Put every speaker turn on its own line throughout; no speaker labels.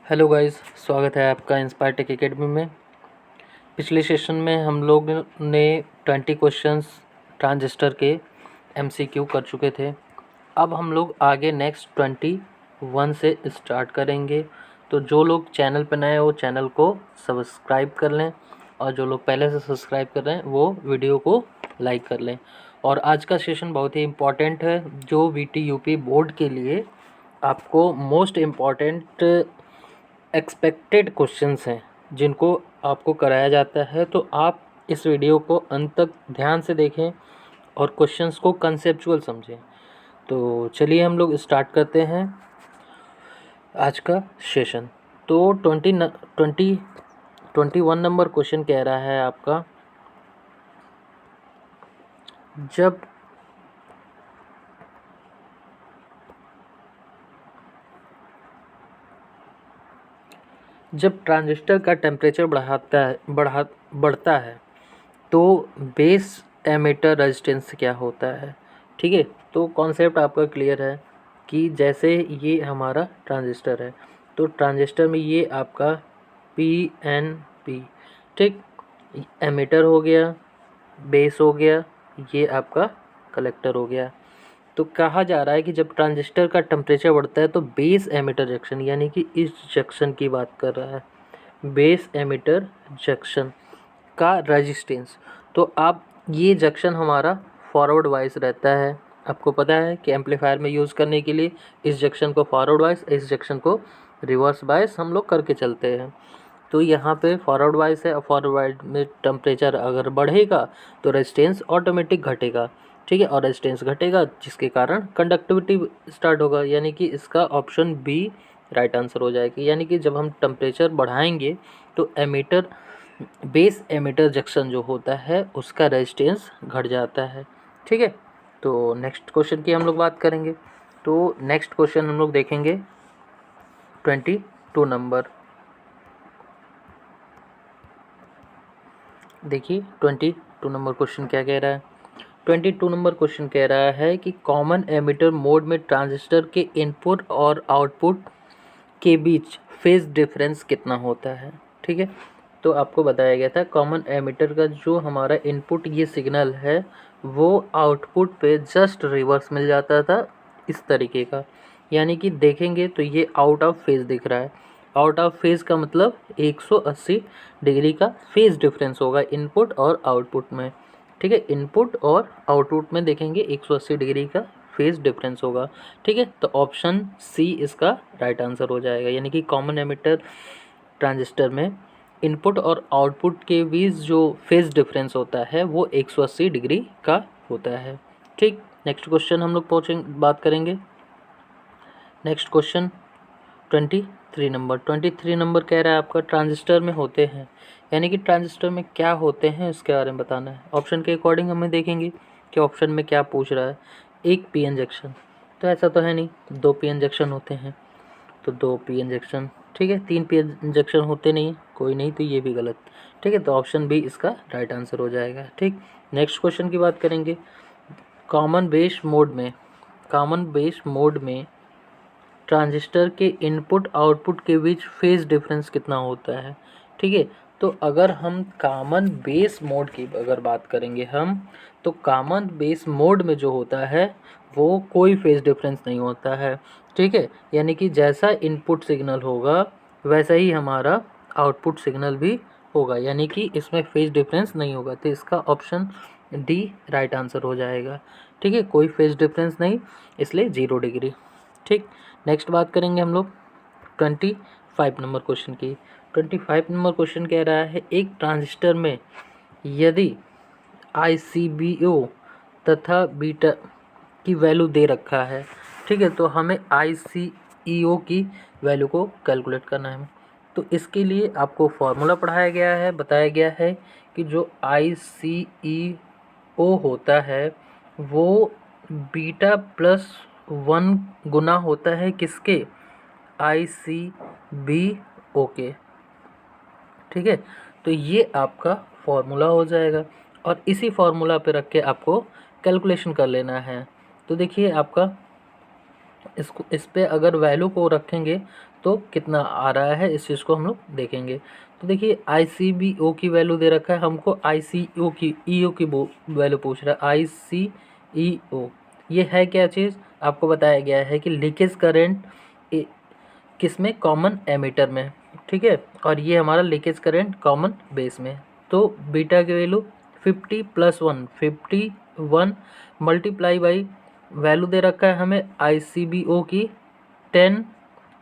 Hello guys, स्वागत है आपका इंस्पायर टेक एकेडमी में। पिछले सेशन में हम लोग ने 20 क्वेश्चंस ट्रांजिस्टर के एमसीक्यू कर चुके थे। अब हम लोग आगे नेक्स्ट 21 से स्टार्ट करेंगे। तो जो लोग चैनल पर नए हैं वो चैनल को सब्सक्राइब कर लें, और जो लोग पहले से सब्सक्राइब कर रहे हैं वो वीडियो को लाइक कर लें। और आज का सेशन बहुत ही इम्पॉर्टेंट है, जो वीटी यूपी बोर्ड के लिए आपको मोस्ट इम्पॉर्टेंट एक्सपेक्टेड क्वेश्चंस हैं जिनको आपको कराया जाता है। तो आप इस वीडियो को अंत तक ध्यान से देखें और क्वेश्चंस को कंसेप्चुअल समझें। तो चलिए हम लोग स्टार्ट करते हैं आज का सेशन। तो 21 नंबर क्वेश्चन कह रहा है आपका, जब ट्रांजिस्टर का टेम्परेचर बढ़ता है तो बेस एमिटर रेजिस्टेंस क्या होता है। ठीक है, तो कॉन्सेप्ट आपका क्लियर है कि जैसे ये हमारा ट्रांजिस्टर है, तो ट्रांजिस्टर में ये आपका PNP, ठीक, एमिटर हो गया, बेस हो गया, ये आपका कलेक्टर हो गया। तो कहा जा रहा है कि जब ट्रांजिस्टर का टेम्परेचर बढ़ता है तो बेस एमिटर जंक्शन, यानी कि इस जंक्शन की बात कर रहा है, बेस एमिटर जंक्शन का रेजिस्टेंस। तो आप ये जंक्शन हमारा फॉरवर्ड वाइज रहता है। आपको पता है कि एम्पलीफायर में यूज़ करने के लिए इस जंक्शन को फॉरवर्ड वाइज, इस जंक्शन को रिवर्स वाइज हम लोग करके चलते हैं। तो यहाँ पे फॉरवर्ड वाइज है, और फॉरवर्ड वाइज में टेम्परेचर अगर बढ़ेगा तो रेजिस्टेंस ऑटोमेटिक घटेगा। ठीक है, और रेजिस्टेंस घटेगा जिसके कारण कंडक्टिविटी स्टार्ट होगा, यानी कि इसका ऑप्शन बी राइट आंसर हो जाएगा। यानी कि जब हम टेम्परेचर बढ़ाएंगे तो एमीटर, बेस एमिटर जंक्शन जो होता है उसका रेजिस्टेंस घट जाता है। ठीक है, तो नेक्स्ट क्वेश्चन की हम लोग बात करेंगे। तो नेक्स्ट क्वेश्चन हम लोग देखेंगे 22 नंबर। देखिए 22 नंबर क्वेश्चन क्या कह रहा है। 22 नंबर क्वेश्चन कह रहा है कि कॉमन एमिटर मोड में ट्रांजिस्टर के इनपुट और आउटपुट के बीच फेज डिफरेंस कितना होता है। ठीक है, तो आपको बताया गया था कॉमन एमिटर का जो हमारा इनपुट ये सिग्नल है वो आउटपुट पे जस्ट रिवर्स मिल जाता था इस तरीके का। यानी कि देखेंगे तो ये आउट ऑफ फेज दिख रहा है। आउट ऑफ फेज का मतलब 180 डिग्री का फेज डिफरेंस होगा इनपुट और आउटपुट में। ठीक है, इनपुट और आउटपुट में देखेंगे 180 डिग्री का फेज डिफरेंस होगा। ठीक है, तो ऑप्शन सी इसका राइट आंसर हो जाएगा। यानी कि कॉमन एमिटर ट्रांजिस्टर में इनपुट और आउटपुट के बीच जो फेज डिफरेंस होता है वो 180 डिग्री का होता है। ठीक, नेक्स्ट क्वेश्चन हम लोग बात करेंगे। नेक्स्ट क्वेश्चन 23 नंबर कह रहा है आपका ट्रांजिस्टर में होते हैं, यानी कि ट्रांजिस्टर में क्या होते हैं इसके बारे में बताना है। ऑप्शन के अकॉर्डिंग हमें देखेंगे कि ऑप्शन में क्या पूछ रहा है। एक पीएन जंक्शन, तो ऐसा तो है नहीं, 2 पीएन जंक्शन होते हैं, तो 2 पीएन जंक्शन। ठीक है, 3 पीएन जंक्शन होते नहीं, कोई नहीं, तो ये भी गलत। ठीक है, तो ऑप्शन बी इसका राइट आंसर हो जाएगा। ठीक, नेक्स्ट क्वेश्चन की बात करेंगे। कॉमन बेस मोड में ट्रांजिस्टर के इनपुट आउटपुट के बीच फेज डिफरेंस कितना होता है। ठीक है, तो अगर हम कॉमन बेस मोड की अगर बात करेंगे हम, तो कॉमन बेस मोड में जो होता है वो कोई फेज डिफरेंस नहीं होता है। ठीक है, यानी कि जैसा इनपुट सिग्नल होगा वैसा ही हमारा आउटपुट सिग्नल भी होगा, यानी कि इसमें फेज डिफरेंस नहीं होगा। तो इसका ऑप्शन डी राइट आंसर हो जाएगा। ठीक है, कोई फेज डिफरेंस नहीं, इसलिए 0 डिग्री। ठीक, नेक्स्ट बात करेंगे हम लोग 25 नंबर क्वेश्चन की। 25 नंबर क्वेश्चन कह रहा है एक ट्रांजिस्टर में यदि ICBO तथा बीटा की वैल्यू दे रखा है। ठीक है, तो हमें ICEO की वैल्यू को कैलकुलेट करना है। तो इसके लिए आपको फॉर्मूला पढ़ाया गया है, बताया गया है कि जो ICEO होता है वो बीटा प्लस 1 गुना होता है किसके, ICBO के। ठीक है, तो ये आपका फॉर्मूला हो जाएगा, और इसी फॉर्मूला पे रख के आपको कैलकुलेशन कर लेना है। तो देखिए आपका इस पे अगर वैल्यू को रखेंगे तो कितना आ रहा है इस चीज़ को हम लोग देखेंगे। तो देखिए ICBO की वैल्यू दे रखा है हमको, ICO की EO की वैल्यू पूछ रहा है। ICEO ये है क्या चीज़, आपको बताया गया है कि लीकेज करंट किस में, कॉमन एमीटर में, ठीक है, और ये हमारा लीकेज करंट कॉमन बेस में। तो बीटा की वैल्यू 50 + 1 51 मल्टीप्लाई बाई वैल्यू दे रखा है हमें ICBO की 10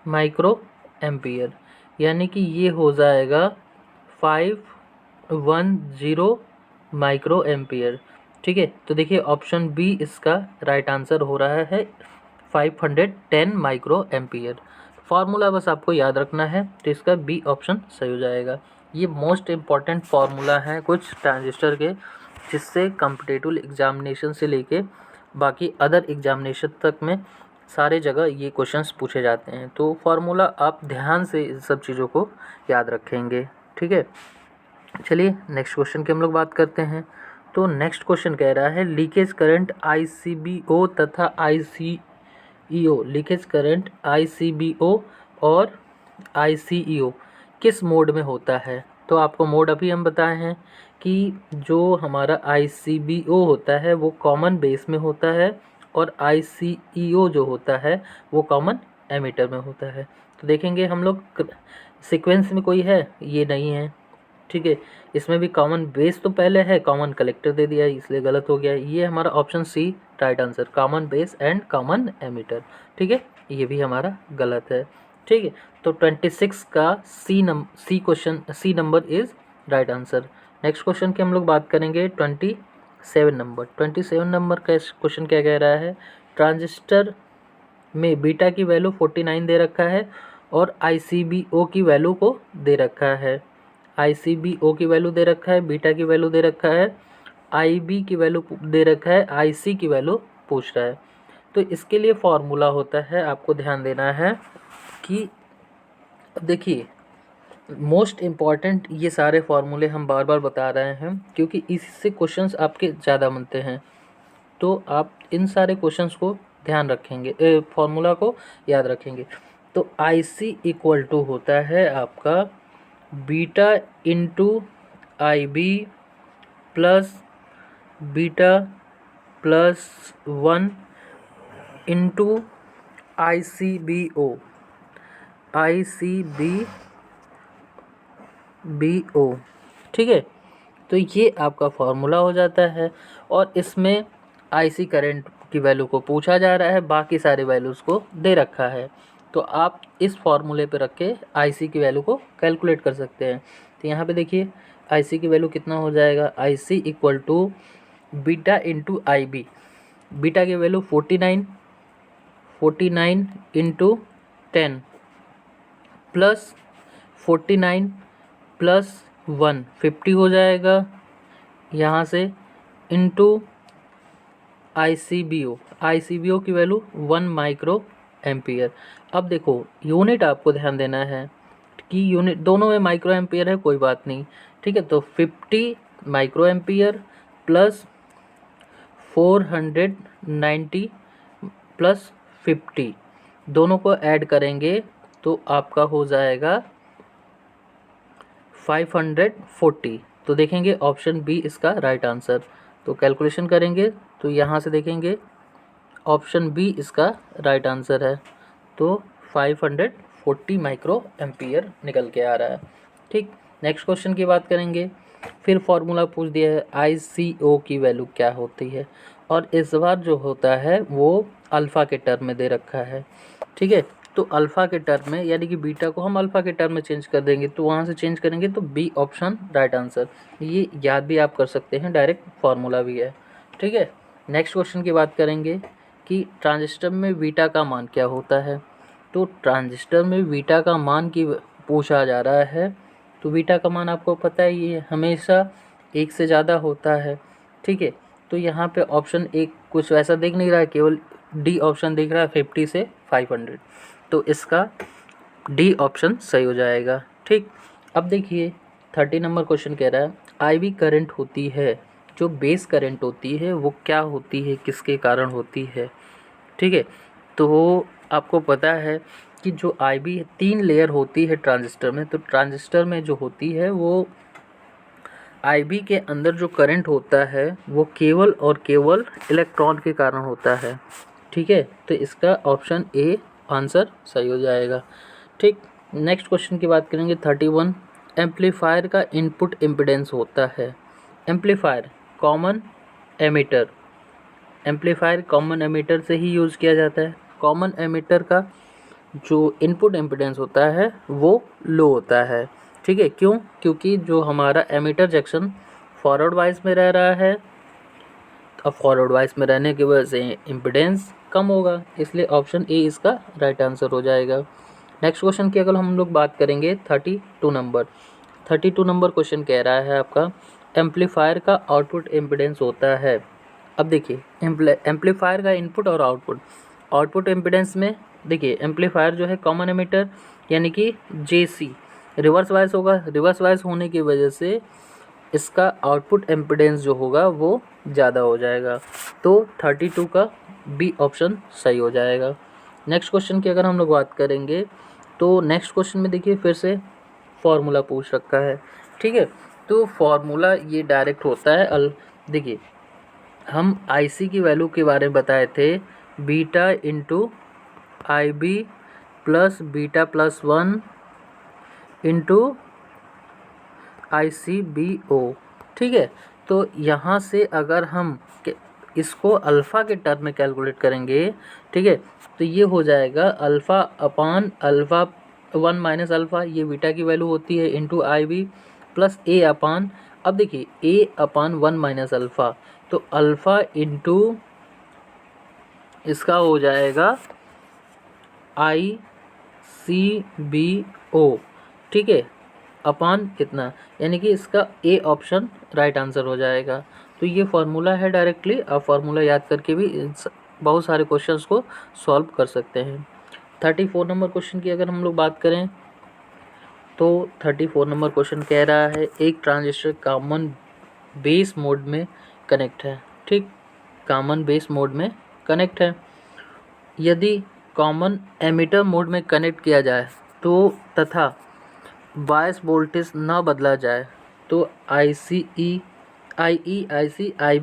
माइक्रो एम्पियर, यानी कि ये हो जाएगा 510 माइक्रो एम्पियर, ठीक है। तो देखिए ऑप्शन बी इसका राइट आंसर हो रहा है 510 माइक्रो एम्पियर। फार्मूला बस आपको याद रखना है, तो इसका बी ऑप्शन सही हो जाएगा। ये मोस्ट इम्पॉर्टेंट फार्मूला है कुछ ट्रांजिस्टर के, जिससे कॉम्पिटिटिव एग्जामिनेशन से लेके बाकी अदर एग्जामिनेशन तक में सारे जगह ये क्वेश्चंस पूछे जाते हैं। तो फार्मूला आप ध्यान से इन सब चीज़ों को याद रखेंगे, ठीक है। चलिए नेक्स्ट क्वेश्चन की हम लोग बात करते हैं। तो नेक्स्ट क्वेश्चन कह रहा है लीकेज करंट ICBO तथा ICEO, लीकेज करंट ICBO और ICEO किस मोड में होता है। तो आपको मोड अभी हम बताए हैं कि जो हमारा ICBO होता है वो कॉमन बेस में होता है और ICEO जो होता है वो कॉमन एमीटर में होता है। तो देखेंगे हम लोग सीक्वेंस में कोई है, ये नहीं है, ठीक है। इसमें भी कॉमन बेस तो पहले है, कॉमन कलेक्टर दे दिया है इसलिए गलत हो गया। ये हमारा option C right answer, common base and common emitter, ठीक है, ये भी हमारा गलत है, ठीक है। तो 26 का C number is right answer. Next question की हम लोग बात करेंगे 27 नंबर। 27 नंबर का क्वेश्चन क्या कह रहा है, ट्रांजिस्टर में बीटा की वैल्यू 49 दे रखा है और ICBO की वैल्यू को दे रखा है। ICBO की वैल्यू दे रखा है, बीटा की वैल्यू दे रखा है, IB की वैल्यू दे रखा है, IC की वैल्यू पूछ रहा है। तो इसके लिए फॉर्मूला होता है, आपको ध्यान देना है कि देखिए मोस्ट इम्पॉर्टेंट ये सारे फार्मूले हम बार बार बता रहे हैं क्योंकि इससे क्वेश्चंस आपके ज़्यादा बनते हैं। तो आप इन सारे क्वेश्चंस को ध्यान रखेंगे, फार्मूला को याद रखेंगे। तो IC इक्वल टू होता है आपका beta into IB plus beta plus 1 into ICBO, ठीक है। तो ये आपका फार्मूला हो जाता है और इसमें IC करंट की वैल्यू को पूछा जा रहा है, बाकी सारे वैल्यूज़ को दे रखा है। तो आप इस फार्मूले पे रख के IC की वैल्यू को कैलकुलेट कर सकते हैं। तो यहाँ पे देखिए IC की वैल्यू कितना हो जाएगा, IC equal to beta into IB, beta की वैल्यू 49 इंटू 10 प्लस 49 प्लस 1 50 हो जाएगा यहाँ से, इंटू ICBO की वैल्यू 1 माइक्रो एम्पियर। अब देखो यूनिट आपको ध्यान देना है कि यूनिट दोनों में माइक्रो एम्पियर है, कोई बात नहीं, ठीक है। तो 50 माइक्रो एम्पियर प्लस 490 प्लस 50 दोनों को ऐड करेंगे तो आपका हो जाएगा 540। तो देखेंगे ऑप्शन बी इसका राइट आंसर। तो कैलकुलेशन करेंगे तो यहाँ से देखेंगे ऑप्शन बी इसका राइट आंसर है। तो 540 माइक्रो एम्पियर निकल के आ रहा है, ठीक। नेक्स्ट क्वेश्चन की बात करेंगे। फिर फार्मूला पूछ दिया है ICO की वैल्यू क्या होती है और इस बार जो होता है वो अल्फ़ा के टर्म में दे रखा है, ठीक है। तो अल्फ़ा के टर्म में यानी कि बीटा को हम अल्फ़ा के टर्म में चेंज कर देंगे, तो वहाँ से चेंज करेंगे तो बी ऑप्शन राइट आंसर। ये याद भी आप कर सकते हैं, डायरेक्ट फार्मूला भी है, ठीक है। नेक्स्ट क्वेश्चन की बात करेंगे कि ट्रांजिस्टर में बीटा का मान क्या होता है। तो ट्रांजिस्टर में बीटा का मान की पूछा जा रहा है। तो बीटा का मान आपको पता है ये हमेशा 1 से ज़्यादा होता है, ठीक है। तो यहाँ पे ऑप्शन एक कुछ वैसा दिख नहीं रहा है, केवल डी ऑप्शन दिख रहा है 50 से 500। तो इसका डी ऑप्शन सही हो जाएगा, ठीक। अब देखिए 30 नंबर क्वेश्चन कह रहा है IB करंट होती है, जो बेस करंट होती है वो क्या होती है, किसके कारण होती है, ठीक है। तो आपको पता है कि जो IB 3 लेयर होती है ट्रांजिस्टर में, तो ट्रांजिस्टर में जो होती है वो IB के अंदर जो करंट होता है वो केवल और केवल इलेक्ट्रॉन के कारण होता है। ठीक है, तो इसका ऑप्शन ए आंसर सही हो जाएगा। ठीक, नेक्स्ट क्वेश्चन की बात करेंगे 31। एम्पलीफायर का इनपुट इम्पीडेंस होता है, amplifier common ammeter, amplifier common ammeter से ही यूज़ किया जाता है। कॉमन एमीटर का जो इनपुट इम्पीडेंस होता है वो लो होता है। ठीक है, क्यों? क्योंकि जो हमारा एमीटर जंक्शन फॉरवर्ड वाइज में रह रहा है, अब फॉरवर्ड वाइज में रहने की वजह से इम्पीडेंस कम होगा, इसलिए ऑप्शन ए इसका राइट आंसर हो जाएगा। नेक्स्ट क्वेश्चन की अगर हम लोग बात करेंगे 32 नंबर क्वेश्चन कह रहा है आपका एम्पलीफायर का आउटपुट इम्पीडेंस होता है। अब देखिए एम्पलीफायर का इनपुट और आउटपुट इम्पीडेंस में देखिए एम्पलीफायर जो है कॉमन एमीटर यानी कि JC रिवर्स वाइज होगा, रिवर्स वाइज होने की वजह से इसका आउटपुट इम्पीडेंस जो होगा वो ज़्यादा हो जाएगा, तो 32 का बी ऑप्शन सही हो जाएगा। नेक्स्ट क्वेश्चन की अगर हम लोग बात करेंगे तो नेक्स्ट क्वेश्चन में देखिए फिर से फार्मूला पूछ रखा है। ठीक है, तो फार्मूला ये डायरेक्ट होता है देखिए हम IC की वैल्यू के बारे में बताए थे, beta into IB plus beta plus 1 into ICBO। ठीक है, तो यहाँ से अगर हम इसको अल्फ़ा के टर्म में कैलकुलेट करेंगे, ठीक है, तो ये हो जाएगा alpha upon alpha 1 minus alpha, ये बीटा की वैल्यू होती है, इंटू IB प्लस A अपान, अब देखिए A अपान 1 माइनस अल्फ़ा, तो अल्फ़ा इंटू इसका हो जाएगा ICBO। ठीक है, अपान कितना, यानी कि इसका ए ऑप्शन राइट आंसर हो जाएगा। तो ये फार्मूला है, डायरेक्टली आप फार्मूला याद करके भी बहुत सारे क्वेश्चंस को सॉल्व कर सकते हैं। 34 नंबर क्वेश्चन की अगर हम लोग बात करें तो 34 नंबर क्वेश्चन कह रहा है एक ट्रांजिस्टर कॉमन बेस मोड में कनेक्ट है। ठीक, कॉमन बेस मोड में कनेक्ट है, यदि कॉमन एमीटर मोड में कनेक्ट किया जाए तो तथा बायस वोल्टेज न बदला जाए तो IC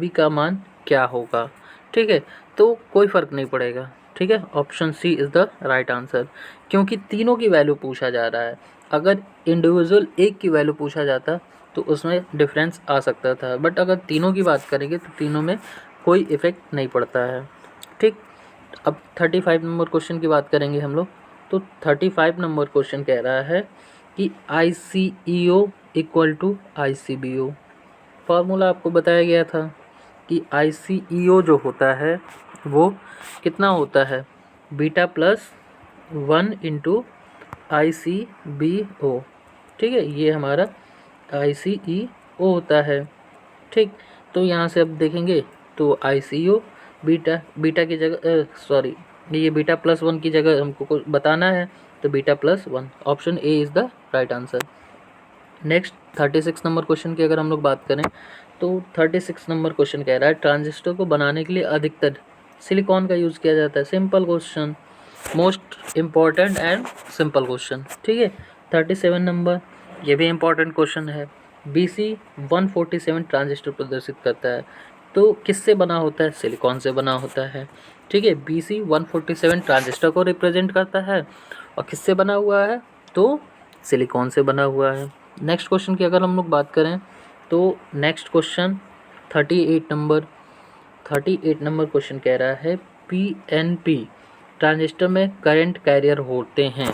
का मान क्या होगा। ठीक है, तो कोई फ़र्क नहीं पड़ेगा। ठीक है, option C is the right answer, क्योंकि तीनों की वैल्यू पूछा जा रहा है। अगर इंडिविजुअल एक की वैल्यू पूछा जाता तो उसमें डिफरेंस आ सकता था, बट अगर तीनों की बात करेंगे तो तीनों में कोई इफ़ेक्ट नहीं पड़ता है। ठीक, अब 35 नंबर क्वेश्चन की बात करेंगे हम लोग, तो 35 नंबर क्वेश्चन कह रहा है कि ICEO equal to ICBO। Formula आपको बताया गया था कि ICEO जो होता है वो कितना होता है, बीटा प्लस 1 इंटू ICBO। ठीक है, ये हमारा ICEO होता है। ठीक, तो यहाँ से अब देखेंगे तो ICEO बीटा की जगह सॉरी ये बीटा प्लस 1 की जगह हमको कुछ बताना है, तो beta plus 1, option A is the right answer. Next 36 number question की अगर हम लोग बात करें तो 36 नंबर क्वेश्चन कह रहा है ट्रांजिस्टर को बनाने के लिए अधिकतर सिलिकॉन का यूज़ किया जाता है। Simple question, most important and simple question. ठीक है, 37 नंबर, ये भी इम्पॉर्टेंट क्वेश्चन है। BC 147 ट्रांजिस्टर प्रदर्शित करता है, तो किससे बना होता है, सिलिकॉन से बना होता है। ठीक है, BC 147 ट्रांजिस्टर को रिप्रेजेंट करता है और किससे बना हुआ है, तो सिलिकॉन से बना हुआ है। नेक्स्ट क्वेश्चन की अगर हम लोग बात करें तो नेक्स्ट क्वेश्चन 38 नंबर क्वेश्चन कह रहा है PNP ट्रांजिस्टर में करंट कैरियर होते हैं।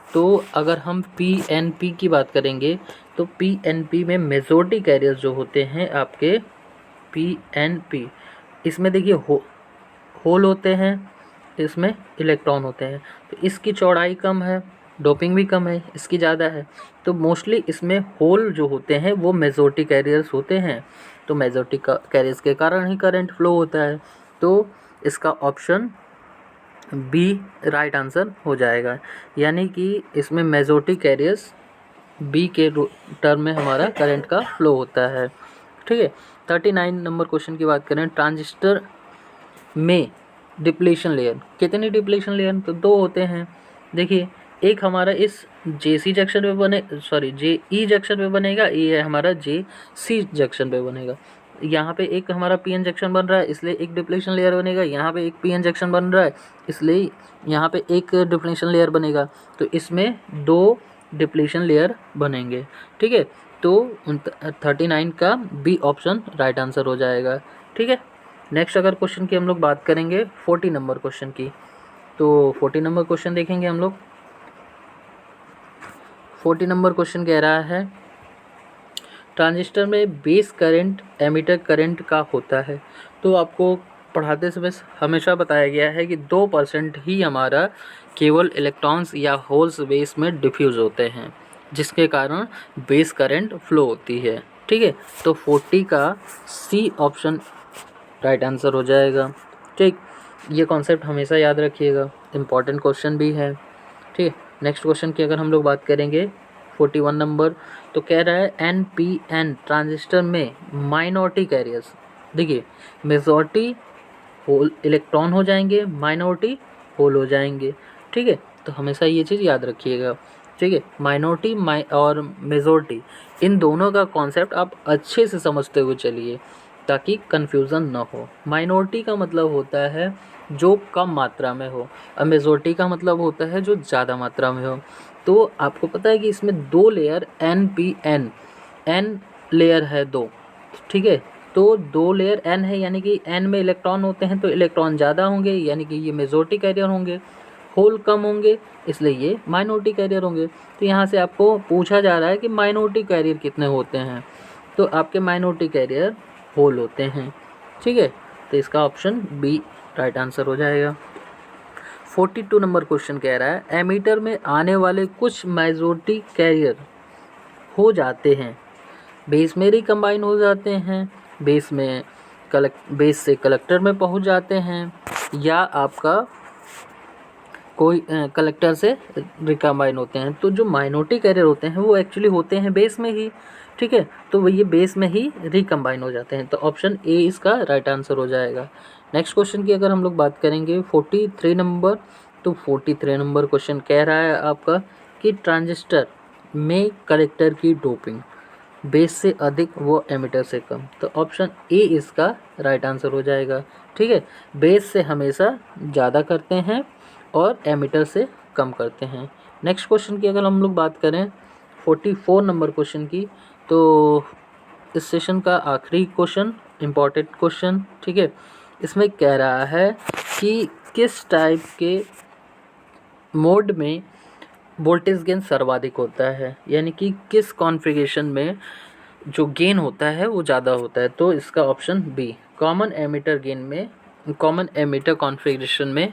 तो अगर हम PNP की बात करेंगे तो PNP में मेजॉरिटी कैरियर जो होते हैं आपके PNP, इसमें देखिए होल होते हैं, इसमें इलेक्ट्रॉन होते हैं, तो इसकी चौड़ाई कम है, डोपिंग भी कम है, इसकी ज़्यादा है, तो मोस्टली इसमें होल जो होते हैं वो मेजॉरिटी कैरियर्स होते हैं, तो मेजॉरिटी कैरियर्स के कारण ही करंट फ्लो होता है, तो इसका ऑप्शन बी राइट आंसर हो जाएगा, यानी कि इसमें मेजॉरिटी कैरियर्स बी के टर्म में हमारा करंट का फ्लो होता है। ठीक है, 39 नंबर क्वेश्चन की बात करें, ट्रांजिस्टर में डिप्लीशन लेयर, कितनी डिप्लीशन लेयर, तो 2 होते हैं, देखिए एक हमारा इस JC जंक्शन पे बने JE जंक्शन पे बनेगा, ये हमारा JC जंक्शन पे बनेगा। यहाँ पे एक हमारा PN जंक्शन बन रहा है, इसलिए एक डिप्लीशन लेयर बनेगा। यहाँ पे एक PN जंक्शन बन रहा है, इसलिए यहाँ पे एक डिप्लीशन लेयर बनेगा। तो इसमें 2 डिप्लीशन लेयर बनेंगे, ठीक है। तो 39 का बी ऑप्शन राइट आंसर हो जाएगा, ठीक है। नेक्स्ट अगर क्वेश्चन की हम लोग बात करेंगे 40 नंबर क्वेश्चन की, तो 40 नंबर क्वेश्चन देखेंगे हम लोग। 40 नंबर क्वेश्चन कह रहा है ट्रांजिस्टर में बेस करंट एमिटर करंट का होता है। तो आपको पढ़ाते समय हमेशा बताया गया है कि 2% ही हमारा केवल इलेक्ट्रॉन्स या होल्स बेस में डिफ्यूज़ होते हैं, जिसके कारण बेस करंट फ्लो होती है, ठीक है। तो 40 का सी ऑप्शन राइट आंसर हो जाएगा, ठीक। ये कॉन्सेप्ट हमेशा याद रखिएगा, इम्पॉर्टेंट क्वेश्चन भी है, ठीक है। नेक्स्ट क्वेश्चन की अगर हम लोग बात करेंगे 41 नंबर, तो कह रहा है NPN ट्रांजिस्टर में माइनॉरिटी कैरियर्स, देखिए मेजॉरिटी होल इलेक्ट्रॉन हो जाएंगे, माइनॉरिटी होल हो जाएंगे, ठीक है। तो हमेशा ये चीज़ याद रखिएगा, ठीक है। माइनॉरिटी और मेजॉरिटी इन दोनों का कॉन्सेप्ट आप अच्छे से समझते हुए चलिए ताकि कन्फ्यूज़न ना हो। माइनॉरिटी का मतलब होता है जो कम मात्रा में हो, और मेजॉरिटी का मतलब होता है जो ज़्यादा मात्रा में हो। तो आपको पता है कि इसमें 2 लेयर NPN, N लेयर है 2, ठीक है। तो 2 लेयर N है, यानी कि N में इलेक्ट्रॉन होते हैं तो इलेक्ट्रॉन ज़्यादा होंगे, यानी कि ये मेजॉरिटी कैरियर होंगे। होल कम होंगे, इसलिए ये माइनॉरिटी कैरियर होंगे। तो यहाँ से आपको पूछा जा रहा है कि माइनॉरिटी कैरियर कितने होते हैं, तो आपके माइनॉरिटी कैरियर होल होते हैं, ठीक है। तो इसका ऑप्शन बी राइट आंसर हो जाएगा। 42 नंबर क्वेश्चन कह रहा है एमीटर में आने वाले कुछ मेजॉरिटी कैरियर हो जाते हैं, बेस में रिकम्बाइन हो जाते हैं, बेस से कलेक्टर में पहुंच जाते हैं, या आपका कोई कलेक्टर से रिकम्बाइन होते हैं। तो जो माइनॉरिटी कैरियर होते हैं वो एक्चुअली होते हैं बेस में ही, ठीक है। तो वो ये बेस में ही रिकम्बाइन हो जाते हैं, तो ऑप्शन ए इसका राइट आंसर हो जाएगा। नेक्स्ट क्वेश्चन की अगर हम लोग बात करेंगे 43 नंबर, तो 43 नंबर क्वेश्चन कह रहा है आपका कि ट्रांजिस्टर में कलेक्टर की डोपिंग बेस से अधिक वो एमिटर से कम, तो ऑप्शन ए इसका राइट आंसर हो जाएगा, ठीक है। बेस से हमेशा ज़्यादा करते हैं और एमिटर से कम करते हैं। नेक्स्ट क्वेश्चन की अगर हम लोग बात करें 44 नंबर क्वेश्चन की, तो इस सेशन का आखिरी क्वेश्चन, इम्पॉर्टेंट क्वेश्चन, ठीक है। इसमें कह रहा है कि किस टाइप के मोड में वोल्टेज गेन सर्वाधिक होता है, यानी कि किस कॉन्फ़िगरेशन में जो गेन होता है वो ज़्यादा होता है। तो इसका option B, common emitter configuration में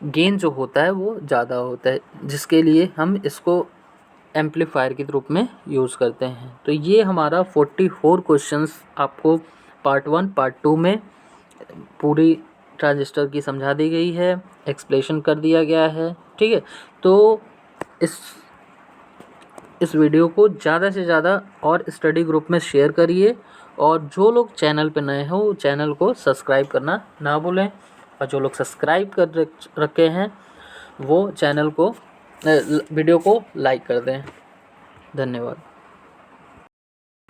गेन जो होता है वो ज़्यादा होता है, जिसके लिए हम इसको एम्पलीफायर के रूप में यूज़ करते हैं। तो ये हमारा 44 क्वेश्चंस आपको पार्ट 1 पार्ट 2 में पूरी ट्रांजिस्टर की समझा दी गई है, एक्सप्लेनेशन कर दिया गया है, ठीक है। तो इस वीडियो को ज़्यादा से ज़्यादा और स्टडी ग्रुप में शेयर करिए, और जो लोग चैनल पर नए हो चैनल को सब्सक्राइब करना ना भूलें, और जो लोग सब्सक्राइब कर रखे हैं वो चैनल को वीडियो को लाइक कर दें। धन्यवाद।